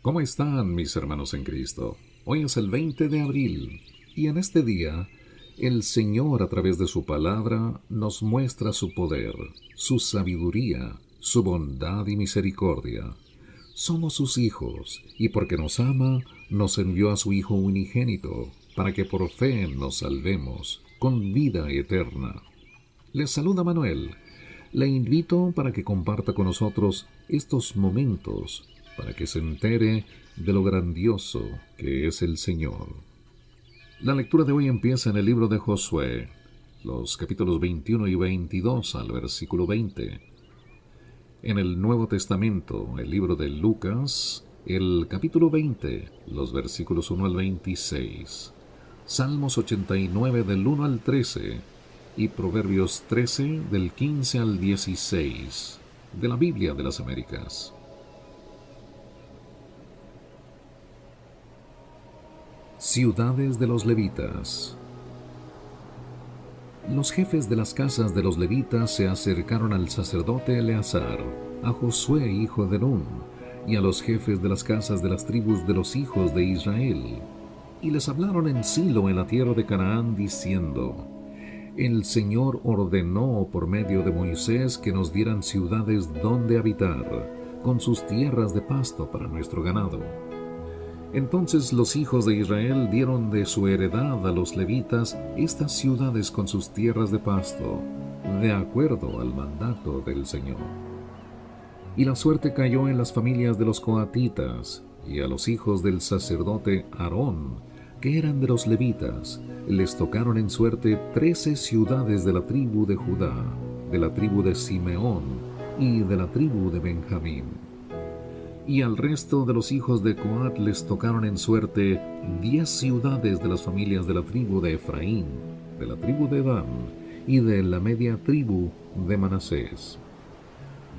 ¿Cómo están mis hermanos en Cristo? Hoy es el 20 de abril y en este día el Señor a través de su palabra nos muestra su poder, su sabiduría, su bondad y misericordia. Somos sus hijos y porque nos ama nos envió a su Hijo unigénito para que por fe nos salvemos con vida eterna. Les saluda Manuel. Le invito para que comparta con nosotros estos momentos, para que se entere de lo grandioso que es el Señor. La lectura de hoy empieza en el libro de Josué, los capítulos 21 y 22 al versículo 20. En el Nuevo Testamento, el libro de Lucas, el capítulo 20, los versículos 1 al 26. Salmos 89 del 1 al 13 y Proverbios 13 del 15 al 16 de la Biblia de las Américas. Ciudades de los levitas. Los jefes de las casas de los levitas se acercaron al sacerdote Eleazar, a Josué hijo de Nun, y a los jefes de las casas de las tribus de los hijos de Israel, y les hablaron en Silo en la tierra de Canaán, diciendo: El Señor ordenó por medio de Moisés que nos dieran ciudades donde habitar, con sus tierras de pasto para nuestro ganado. Entonces los hijos de Israel dieron de su heredad a los levitas estas ciudades con sus tierras de pasto, de acuerdo al mandato del Señor. Y la suerte cayó en las familias de los coatitas, y a los hijos del sacerdote Aarón, que eran de los levitas, les tocaron en suerte 13 ciudades de la tribu de Judá, de la tribu de Simeón y de la tribu de Benjamín. Y al resto de los hijos de Coat les tocaron en suerte 10 ciudades de las familias de la tribu de Efraín, de la tribu de Dan y de la media tribu de Manasés.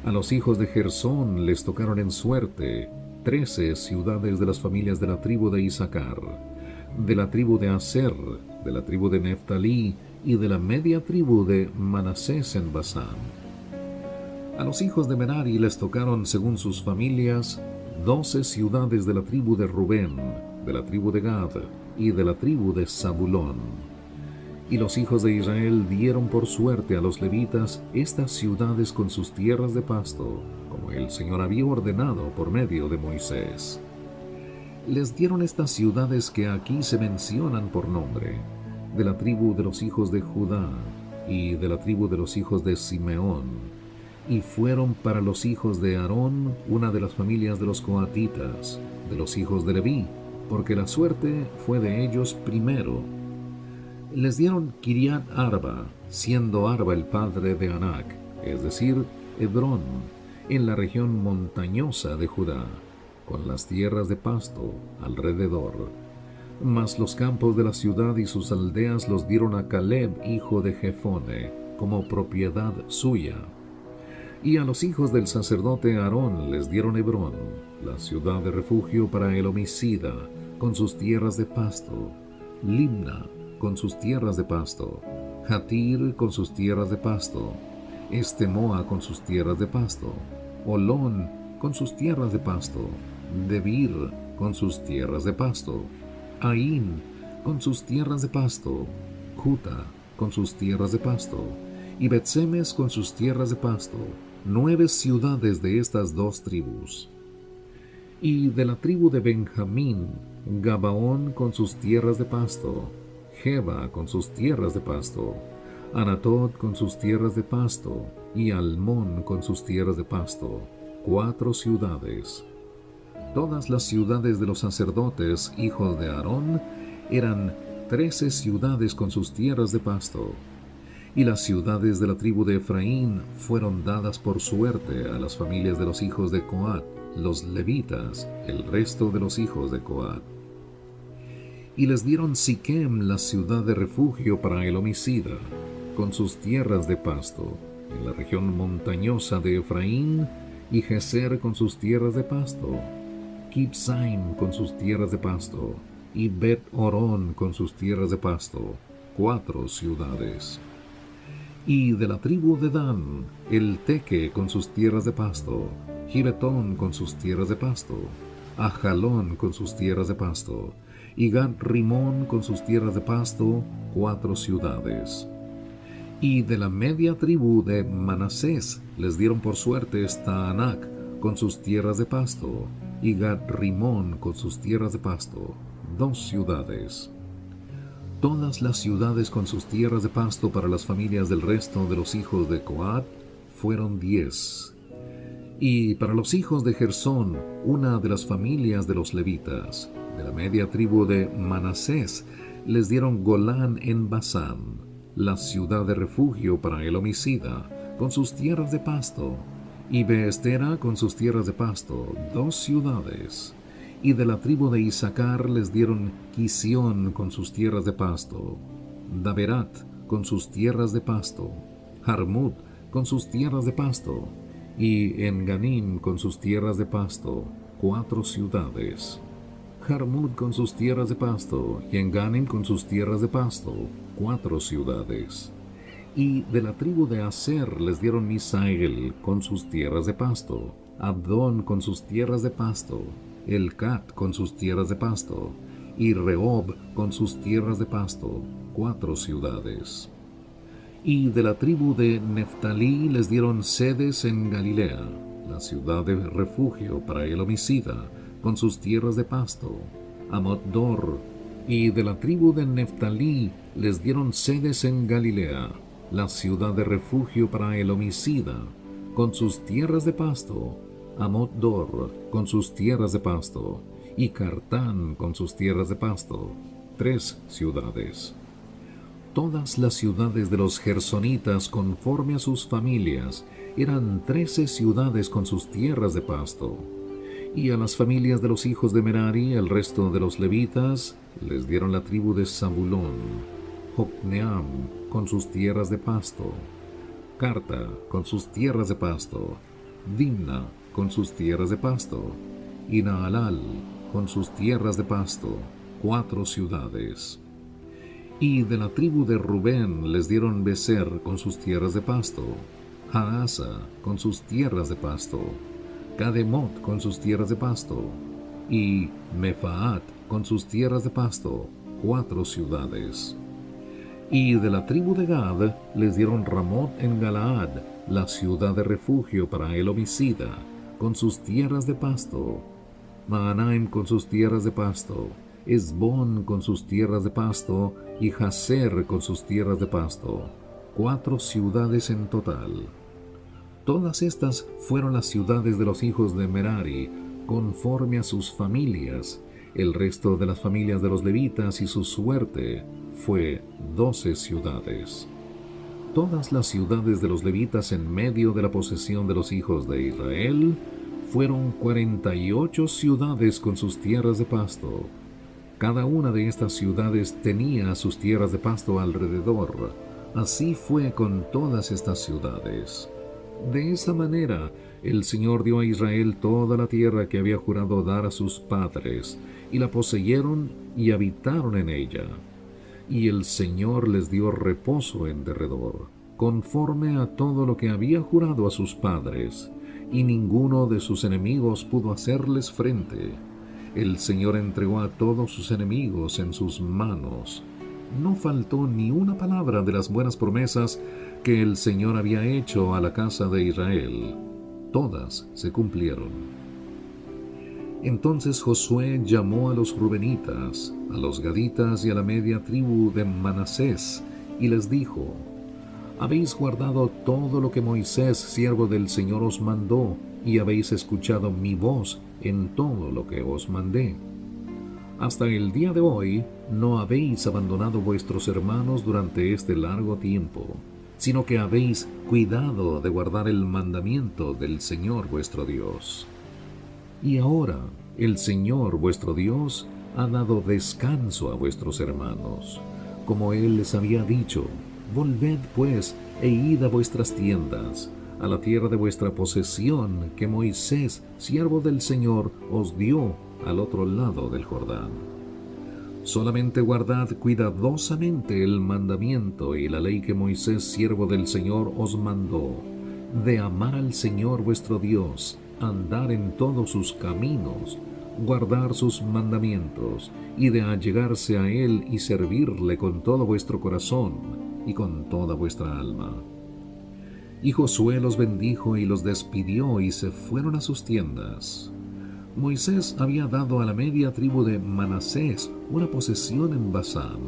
A los hijos de Gersón les tocaron en suerte 13 ciudades de las familias de la tribu de Isaacar, de la tribu de Aser, de la tribu de Neftalí y de la media tribu de Manasés en Basán. A los hijos de Merari les tocaron, según sus familias, 12 ciudades de la tribu de Rubén, de la tribu de Gad y de la tribu de Zabulón. Y los hijos de Israel dieron por suerte a los levitas estas ciudades con sus tierras de pasto, como el Señor había ordenado por medio de Moisés. Les dieron estas ciudades que aquí se mencionan por nombre, de la tribu de los hijos de Judá y de la tribu de los hijos de Simeón, y fueron para los hijos de Aarón una de las familias de los coatitas, de los hijos de Leví, porque la suerte fue de ellos primero. Les dieron Kiriat Arba, siendo Arba el padre de Anac, es decir, Hebrón, en la región montañosa de Judá, con las tierras de pasto alrededor. Mas los campos de la ciudad y sus aldeas los dieron a Caleb, hijo de Jefone, como propiedad suya. Y a los hijos del sacerdote Aarón les dieron Hebrón, la ciudad de refugio para el homicida, con sus tierras de pasto, Limna, con sus tierras de pasto, Jatir, con sus tierras de pasto, Estemoa, con sus tierras de pasto, Olón, con sus tierras de pasto, Debir, con sus tierras de pasto, Aín, con sus tierras de pasto, Juta, con sus tierras de pasto, y Betsemes con sus tierras de pasto, 9 ciudades de estas dos tribus. Y de la tribu de Benjamín, Gabaón con sus tierras de pasto, Geba con sus tierras de pasto, Anatot con sus tierras de pasto, y Almón con sus tierras de pasto, 4 ciudades. Todas las ciudades de los sacerdotes, hijos de Aarón, eran 13 ciudades con sus tierras de pasto. Y las ciudades de la tribu de Efraín fueron dadas por suerte a las familias de los hijos de Coat, los levitas, el resto de los hijos de Coat. Y les dieron Siquem, la ciudad de refugio para el homicida, con sus tierras de pasto, en la región montañosa de Efraín, y Geser con sus tierras de pasto, Kibsaim con sus tierras de pasto, y Bet-Orón con sus tierras de pasto, 4 ciudades. Y de la tribu de Dan, el Teque con sus tierras de pasto, Gibetón con sus tierras de pasto, Ajalón con sus tierras de pasto, y Gat Rimón con sus tierras de pasto, 4 ciudades. Y de la media tribu de Manasés les dieron por suerte Taanac con sus tierras de pasto, y Gat Rimón con sus tierras de pasto, 2 ciudades. Todas las ciudades con sus tierras de pasto para las familias del resto de los hijos de Coat fueron 10. Y para los hijos de Gersón, una de las familias de los levitas, de la media tribu de Manasés, les dieron Golán en Basán, la ciudad de refugio para el homicida, con sus tierras de pasto, y Beestera con sus tierras de pasto, 2 ciudades. Y de la tribu de Isaacar les dieron Quisión con sus tierras de pasto, Daberat con sus tierras de pasto, Jarmut con sus tierras de pasto, y Enganim con sus tierras de pasto, 4 ciudades. Jarmut con sus tierras de pasto, y Enganim con sus tierras de pasto, 4 ciudades. Y de la tribu de Aser les dieron Misael con sus tierras de pasto, Abdón con sus tierras de pasto, Elcat con sus tierras de pasto, y Rehob con sus tierras de pasto, 4 ciudades. Y de la tribu de Neftalí les dieron Sedes en Galilea, la ciudad de refugio para el homicida, con sus tierras de pasto, Amot-dor. Y de la tribu de Neftalí les dieron Sedes en Galilea, la ciudad de refugio para el homicida, con sus tierras de pasto, Amot-dor con sus tierras de pasto, y Cartán con sus tierras de pasto, 3 ciudades. Todas las ciudades de los gersonitas conforme a sus familias eran 13 ciudades con sus tierras de pasto. Y a las familias de los hijos de Merari, el resto de los levitas, les dieron la tribu de Zabulón, Jocneam con sus tierras de pasto, Carta con sus tierras de pasto, Dimna con sus tierras de pasto, y Naalal con sus tierras de pasto, 4 ciudades. Y de la tribu de Rubén les dieron Beser con sus tierras de pasto, Jaasa con sus tierras de pasto, Cademot con sus tierras de pasto, y Mefaat con sus tierras de pasto, 4 ciudades. Y de la tribu de Gad les dieron Ramot en Galaad, la ciudad de refugio para el homicida, con sus tierras de pasto, Maanaim con sus tierras de pasto, Esbón con sus tierras de pasto, y Jazer con sus tierras de pasto, 4 ciudades en total. Todas estas fueron las ciudades de los hijos de Merari, conforme a sus familias. El resto de las familias de los levitas y su suerte fue 12 ciudades. Todas las ciudades de los levitas en medio de la posesión de los hijos de Israel fueron 48 ciudades con sus tierras de pasto. Cada una de estas ciudades tenía sus tierras de pasto alrededor. Así fue con todas estas ciudades. De esa manera, el Señor dio a Israel toda la tierra que había jurado dar a sus padres, y la poseyeron y habitaron en ella. Y el Señor les dio reposo en derredor, conforme a todo lo que había jurado a sus padres, y ninguno de sus enemigos pudo hacerles frente. El Señor entregó a todos sus enemigos en sus manos. No faltó ni una palabra de las buenas promesas que el Señor había hecho a la casa de Israel. Todas se cumplieron. Entonces Josué llamó a los rubenitas, a los gaditas y a la media tribu de Manasés, y les dijo: Habéis guardado todo lo que Moisés, siervo del Señor, os mandó, y habéis escuchado mi voz en todo lo que os mandé. Hasta el día de hoy no habéis abandonado vuestros hermanos durante este largo tiempo, sino que habéis cuidado de guardar el mandamiento del Señor vuestro Dios. Y ahora el Señor vuestro Dios ha dado descanso a vuestros hermanos, como Él les había dicho. Volved pues e id a vuestras tiendas, a la tierra de vuestra posesión que Moisés, siervo del Señor, os dio al otro lado del Jordán. Solamente guardad cuidadosamente el mandamiento y la ley que Moisés, siervo del Señor, os mandó, de amar al Señor vuestro Dios, andar en todos sus caminos, guardar sus mandamientos, y de allegarse a Él y servirle con todo vuestro corazón y con toda vuestra alma. Y Josué los bendijo y los despidió y se fueron a sus tiendas. Moisés había dado a la media tribu de Manasés una posesión en Basán,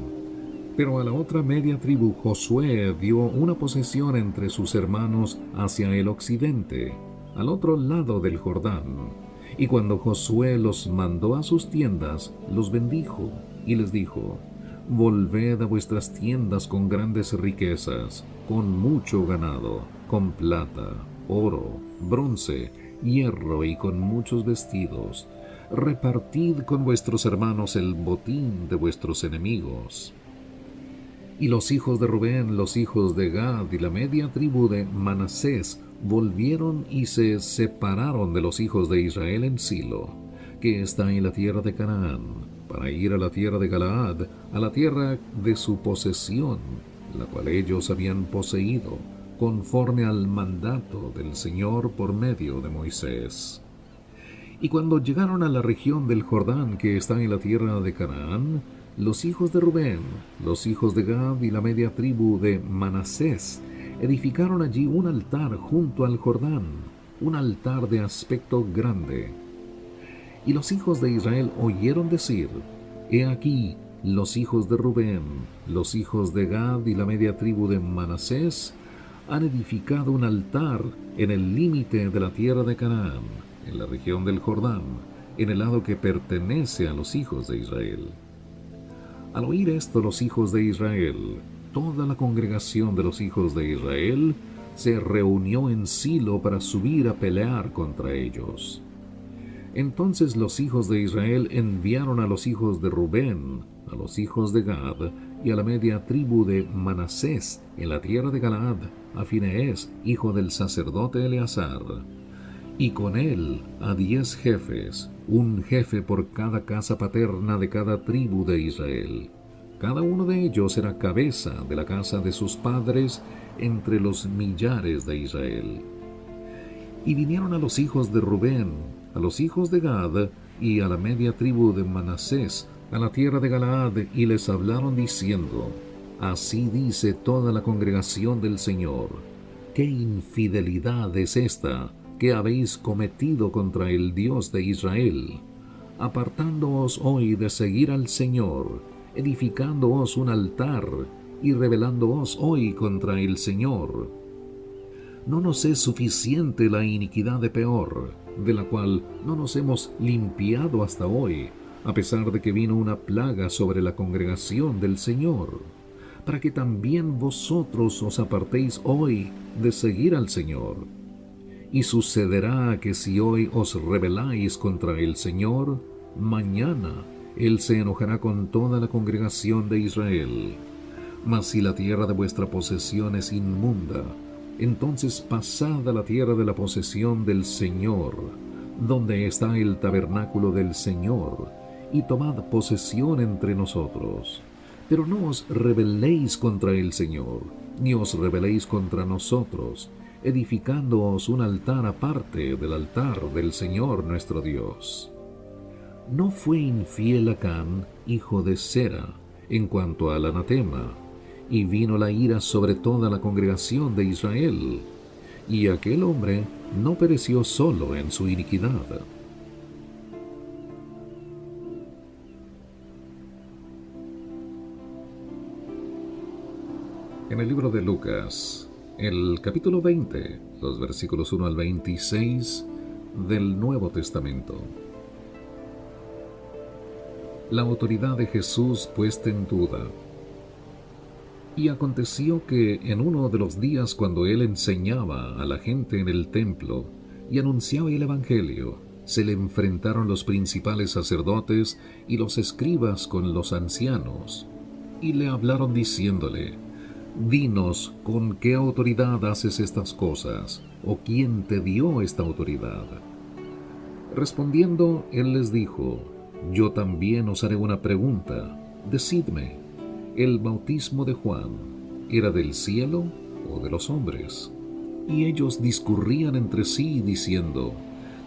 pero a la otra media tribu Josué dio una posesión entre sus hermanos hacia el occidente, al otro lado del Jordán. Y cuando Josué los mandó a sus tiendas, los bendijo y les dijo: Volved a vuestras tiendas con grandes riquezas, con mucho ganado, con plata, oro, bronce, hierro y con muchos vestidos. Repartid con vuestros hermanos el botín de vuestros enemigos. Y los hijos de Rubén, los hijos de Gad y la media tribu de Manasés volvieron y se separaron de los hijos de Israel en Silo, que está en la tierra de Canaán, para ir a la tierra de Galaad, a la tierra de su posesión, la cual ellos habían poseído, conforme al mandato del Señor por medio de Moisés. Y cuando llegaron a la región del Jordán que está en la tierra de Canaán, los hijos de Rubén, los hijos de Gad y la media tribu de Manasés edificaron allí un altar junto al Jordán, un altar de aspecto grande. Y los hijos de Israel oyeron decir: He aquí, los hijos de Rubén, los hijos de Gad y la media tribu de Manasés han edificado un altar en el límite de la tierra de Canaán, en la región del Jordán, en el lado que pertenece a los hijos de Israel. Al oír esto los hijos de Israel, toda la congregación de los hijos de Israel, se reunió en Silo para subir a pelear contra ellos. Entonces los hijos de Israel enviaron a los hijos de Rubén, a los hijos de Gad y a la media tribu de Manasés en la tierra de Galaad, a Finees, hijo del sacerdote Eleazar, y con él a 10 jefes, un jefe por cada casa paterna de cada tribu de Israel. Cada uno de ellos era cabeza de la casa de sus padres entre los millares de Israel. Y vinieron a los hijos de Rubén, a los hijos de Gad y a la media tribu de Manasés, a la tierra de Galaad, y les hablaron diciendo: Así dice toda la congregación del Señor: ¿Qué infidelidad es esta que habéis cometido contra el Dios de Israel, apartándoos hoy de seguir al Señor, edificándoos un altar y rebelándoos hoy contra el Señor? ¿No nos es suficiente la iniquidad de Peor, de la cual no nos hemos limpiado hasta hoy, a pesar de que vino una plaga sobre la congregación del Señor, para que también vosotros os apartéis hoy de seguir al Señor? Y sucederá que si hoy os rebeláis contra el Señor, mañana Él se enojará con toda la congregación de Israel. Mas si la tierra de vuestra posesión es inmunda, entonces pasad a la tierra de la posesión del Señor, donde está el tabernáculo del Señor, y tomad posesión entre nosotros. Pero no os rebeléis contra el Señor, ni os rebeléis contra nosotros, edificándoos un altar aparte del altar del Señor nuestro Dios. ¿No fue infiel Acán, hijo de Zera, en cuanto al anatema, y vino la ira sobre toda la congregación de Israel? Y aquel hombre no pereció solo en su iniquidad. En el libro de Lucas, el capítulo 20, los versículos 1 al 26 del Nuevo Testamento. La autoridad de Jesús puesta en duda. Y aconteció que en uno de los días cuando él enseñaba a la gente en el templo y anunciaba el Evangelio, se le enfrentaron los principales sacerdotes y los escribas con los ancianos, y le hablaron diciéndole: Dinos, ¿con qué autoridad haces estas cosas? ¿O quién te dio esta autoridad? Respondiendo, él les dijo: Yo también os haré una pregunta. Decidme, ¿el bautismo de Juan era del cielo o de los hombres? Y ellos discurrían entre sí, diciendo: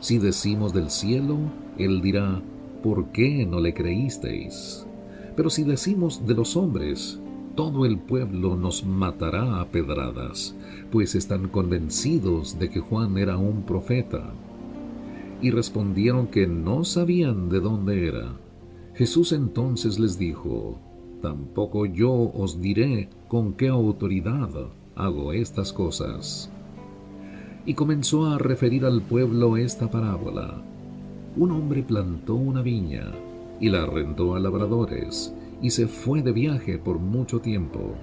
Si decimos del cielo, él dirá, ¿por qué no le creísteis? Pero si decimos de los hombres, todo el pueblo nos matará a pedradas, pues están convencidos de que Juan era un profeta. Y respondieron que no sabían de dónde era. Jesús entonces les dijo, tampoco yo os diré con qué autoridad hago estas cosas. Y comenzó a referir al pueblo esta parábola. Un hombre plantó una viña y la arrendó a labradores y se fue de viaje por mucho tiempo.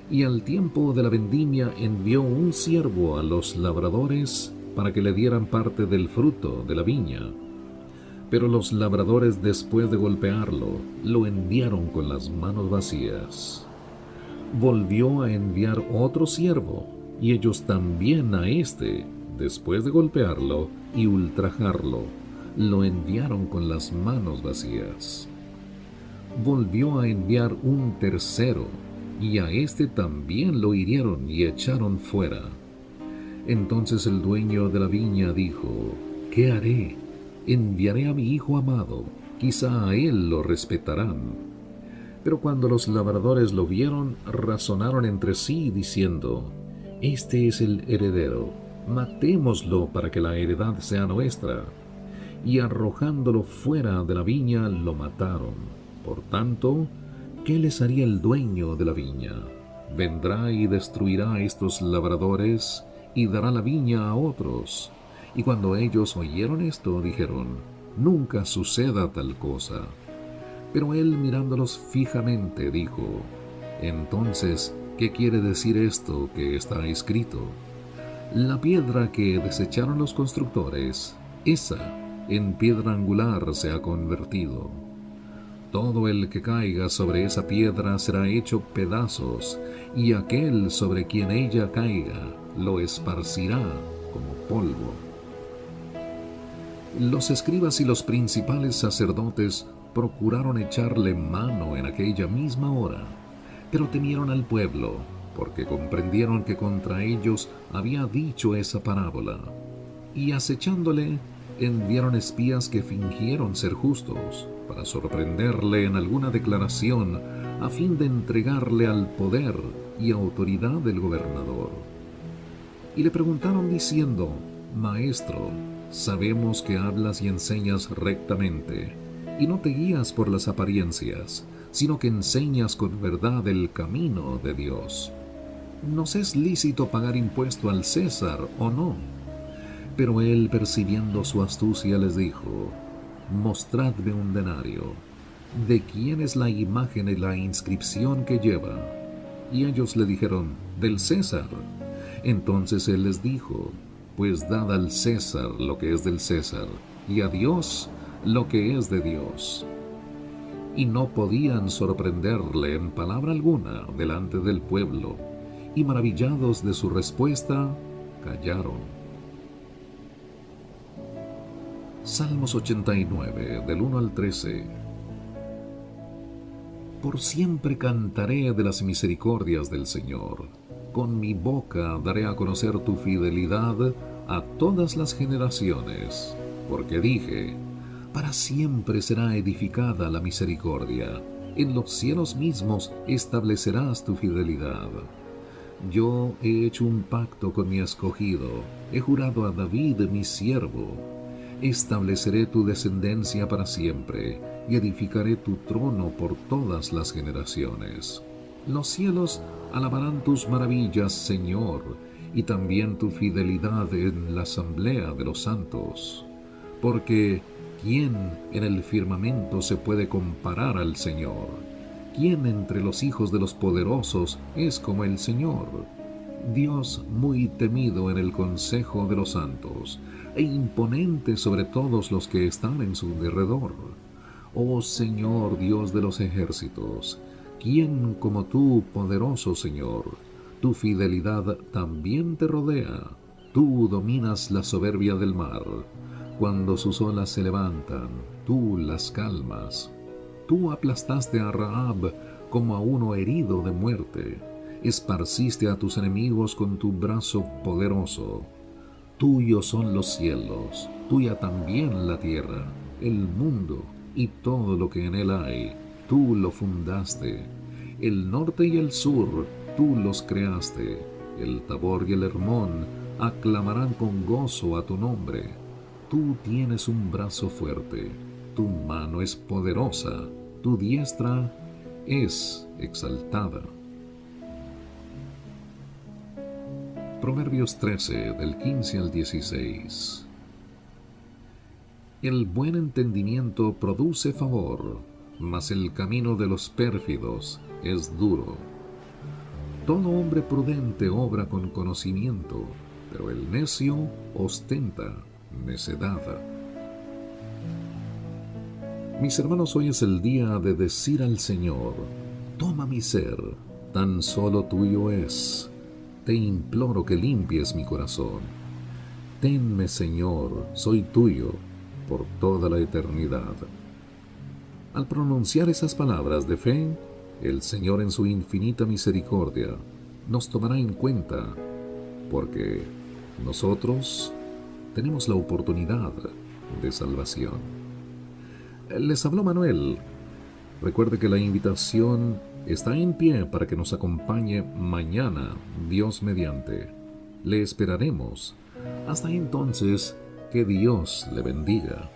Y al tiempo de la vendimia envió un siervo a los labradores para que le dieran parte del fruto de la viña. Pero los labradores, después de golpearlo, lo enviaron con las manos vacías. Volvió a enviar otro siervo, y ellos también a éste, después de golpearlo y ultrajarlo, lo enviaron con las manos vacías. Volvió a enviar un tercero, y a éste también lo hirieron y echaron fuera. Entonces el dueño de la viña dijo, ¿qué haré? Enviaré a mi hijo amado, quizá a él lo respetarán. Pero cuando los labradores lo vieron, razonaron entre sí, diciendo, este es el heredero, matémoslo para que la heredad sea nuestra. Y arrojándolo fuera de la viña, lo mataron. Por tanto, ¿qué les haría el dueño de la viña? Vendrá y destruirá a estos labradores y dará la viña a otros. Y cuando ellos oyeron esto, dijeron, nunca suceda tal cosa. Pero él, mirándolos fijamente, dijo, entonces, ¿qué quiere decir esto que está escrito? La piedra que desecharon los constructores, esa en piedra angular se ha convertido. Todo el que caiga sobre esa piedra será hecho pedazos, y aquel sobre quien ella caiga lo esparcirá como polvo. Los escribas y los principales sacerdotes procuraron echarle mano en aquella misma hora, pero temieron al pueblo, porque comprendieron que contra ellos había dicho esa parábola. Y acechándole, enviaron espías que fingieron ser justos, para sorprenderle en alguna declaración, a fin de entregarle al poder y autoridad del gobernador. Y le preguntaron diciendo, Maestro, sabemos que hablas y enseñas rectamente, y no te guías por las apariencias, sino que enseñas con verdad el camino de Dios. ¿Nos es lícito pagar impuesto al César o no? Pero él, percibiendo su astucia, les dijo, mostradme un denario. ¿De quién es la imagen y la inscripción que lleva? Y ellos le dijeron, del César. Entonces él les dijo, pues dad al César lo que es del César, y a Dios lo que es de Dios. Y no podían sorprenderle en palabra alguna delante del pueblo, y maravillados de su respuesta, callaron. Salmos 89, del 1 al 13. Por siempre cantaré de las misericordias del Señor. Con mi boca daré a conocer tu fidelidad a todas las generaciones. Porque dije, para siempre será edificada la misericordia. En los cielos mismos establecerás tu fidelidad. Yo he hecho un pacto con mi escogido. He jurado a David, mi siervo. Estableceré tu descendencia para siempre, y edificaré tu trono por todas las generaciones. Los cielos alabarán tus maravillas, Señor, y también tu fidelidad en la asamblea de los santos. Porque, ¿quién en el firmamento se puede comparar al Señor? ¿Quién entre los hijos de los poderosos es como el Señor? Dios muy temido en el consejo de los santos, e imponente sobre todos los que están en su derredor. Oh Señor, Dios de los ejércitos, ¿quién como tú, poderoso Señor? Tu fidelidad también te rodea. Tú dominas la soberbia del mar. Cuando sus olas se levantan, tú las calmas. Tú aplastaste a Rahab como a uno herido de muerte. Esparciste a tus enemigos con tu brazo poderoso. Tuyos son los cielos, tuya también la tierra, el mundo y todo lo que en él hay. Tú lo fundaste. El norte y el sur, tú los creaste. El Tabor y el Hermón aclamarán con gozo a tu nombre. Tú tienes un brazo fuerte, tu mano es poderosa, tu diestra es exaltada. Proverbios 13, del 15 al 16. El buen entendimiento produce favor, mas el camino de los pérfidos es duro. Todo hombre prudente obra con conocimiento, pero el necio ostenta necedad. Mis hermanos, hoy es el día de decir al Señor: toma mi ser, tan solo tuyo es. Te imploro que limpies mi corazón. Tenme, Señor, soy tuyo por toda la eternidad. Al pronunciar esas palabras de fe, el Señor en su infinita misericordia nos tomará en cuenta, porque nosotros tenemos la oportunidad de salvación. Les habló Manuel. Recuerde que la invitación está en pie para que nos acompañe mañana, Dios mediante. Le esperaremos. Hasta entonces, que Dios le bendiga.